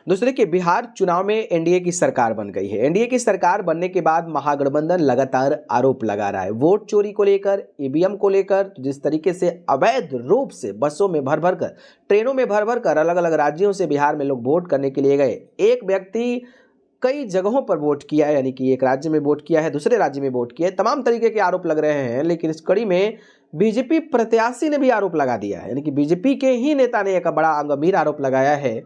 दूसरे के बिहार चुनाव में एनडीए की सरकार बन गई है। एनडीए की सरकार बनने के बाद महागठबंधन लगातार आरोप लगा रहा है वोट चोरी को लेकर, ईवीएम को लेकर। तो जिस तरीके से अवैध रूप से बसों में भर भर कर, ट्रेनों में भर भर कर अलग अलग राज्यों से बिहार में लोग वोट करने के लिए गए। एक व्यक्ति कई जगहों पर वोट किया है, यानी कि एक राज्य में वोट किया है, दूसरे राज्य में वोट किया है, तमाम तरीके के आरोप लग रहे हैं। लेकिन इस कड़ी में बीजेपी प्रत्याशी ने भी आरोप लगा दिया है, यानी कि बीजेपी के ही नेता ने एक बड़ा गंभीर आरोप लगाया है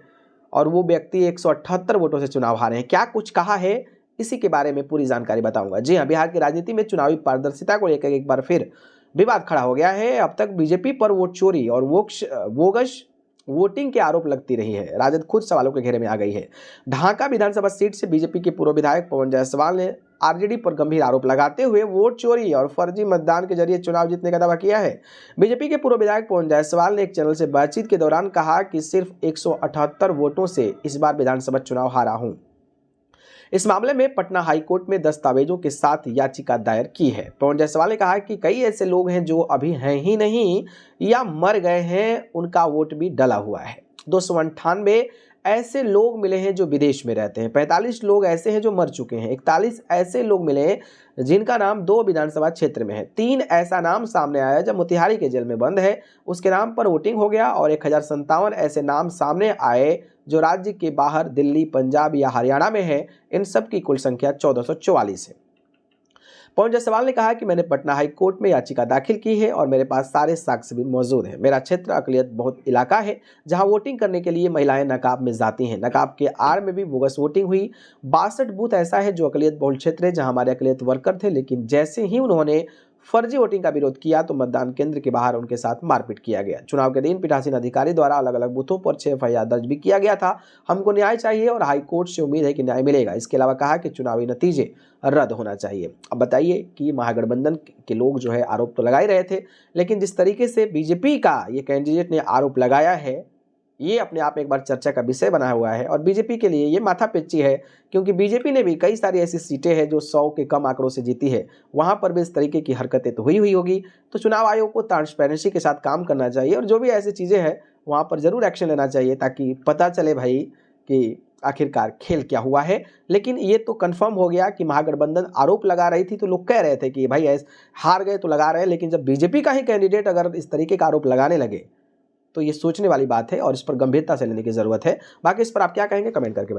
और वो व्यक्ति 178 वोटों से चुनाव हारे हैं। क्या कुछ कहा है, इसी के बारे में पूरी जानकारी बताऊंगा। जी हां, बिहार की राजनीति में चुनावी पारदर्शिता को लेकर एक बार फिर विवाद खड़ा हो गया है। अब तक बीजेपी पर वोट चोरी और बोगस वोटिंग के आरोप लगती रही है। राजद खुद सवालों के घेरे में आ गई है। ढाका विधानसभा सीट से बीजेपी के पूर्व विधायक पवन जायसवाल ने आरजेडी पर गंभीर आरोप लगाते हुए वोट चोरी और फर्जी मतदान के जरिए चुनाव जीतने का दावा किया है। बीजेपी के पूर्व विधायक पवन जायसवाल ने एक चैनल से बातचीत के दौरान कहा कि सिर्फ 178 वोटों से इस बार विधानसभा चुनाव हारा हूं। इस मामले में पटना हाईकोर्ट में दस्तावेजों के साथ याचिका दायर की है। पवन जायसवाल ने कहा कि कई ऐसे लोग हैं जो अभी हैं ही नहीं या मर गए हैं, उनका वोट भी डला हुआ है। 298 ऐसे लोग मिले हैं जो विदेश में रहते हैं, 45 लोग ऐसे हैं जो मर चुके हैं, 41 ऐसे लोग मिले जिनका नाम 2 विधानसभा क्षेत्र में है, 3 ऐसा नाम सामने आया जब मोतिहारी के जेल में बंद है उसके नाम पर वोटिंग हो गया, और 1057 ऐसे नाम सामने आए जो राज्य के बाहर दिल्ली, पंजाब या हरियाणा में है। इन सब की कुल संख्या 1444 है। पवन जायसवाल ने कहा कि मैंने पटना हाई कोर्ट में याचिका दाखिल की है और मेरे पास सारे साक्ष्य भी मौजूद हैं। मेरा क्षेत्र अकलियत बहुत इलाका है जहां वोटिंग करने के लिए महिलाएं नकाब में जाती हैं। नकाब के आड़ में भी बोगस वोटिंग हुई। 62 बूथ ऐसा है जो अकलियत बहुल क्षेत्र है जहां हमारे अकलियत वर्कर थे, लेकिन जैसे ही उन्होंने फर्जी वोटिंग का विरोध किया तो मतदान केंद्र के बाहर उनके साथ मारपीट किया गया। चुनाव के दिन पीठासीन अधिकारी द्वारा अलग अलग बूथों पर 6 एफआईआर दर्ज भी किया गया था। हमको न्याय चाहिए और हाई कोर्ट से उम्मीद है कि न्याय मिलेगा। इसके अलावा कहा कि चुनावी नतीजे रद्द होना चाहिए। अब बताइए कि महागठबंधन के लोग जो है आरोप तो लगा ही रहे थे, लेकिन जिस तरीके से बीजेपी का ये कैंडिडेट ने आरोप लगाया है, ये अपने आप में एक बार चर्चा का विषय बना हुआ है और बीजेपी के लिए ये माथापेची है, क्योंकि बीजेपी ने भी कई सारी ऐसी सीटें हैं जो 100 के कम आंकड़ों से जीती है। वहां पर भी इस तरीके की हरकतें तो हुई होगी। तो चुनाव आयोग को ट्रांसपेरेंसी के साथ काम करना चाहिए और जो भी ऐसी चीज़ें हैं वहां पर जरूर एक्शन लेना चाहिए, ताकि पता चले भाई कि आखिरकार खेल क्या हुआ है। लेकिन ये तो कंफर्म हो गया कि महागठबंधन आरोप लगा रही थी, तो लोग कह रहे थे कि भाई ऐसे हार गए तो लगा रहे हैं, लेकिन जब बीजेपी का ही कैंडिडेट अगर इस तरीके का आरोप लगाने लगे तो ये सोचने वाली बात है और इस पर गंभीरता से लेने की जरूरत है। बाकी इस पर आप क्या कहेंगे, कमेंट करके बताएं।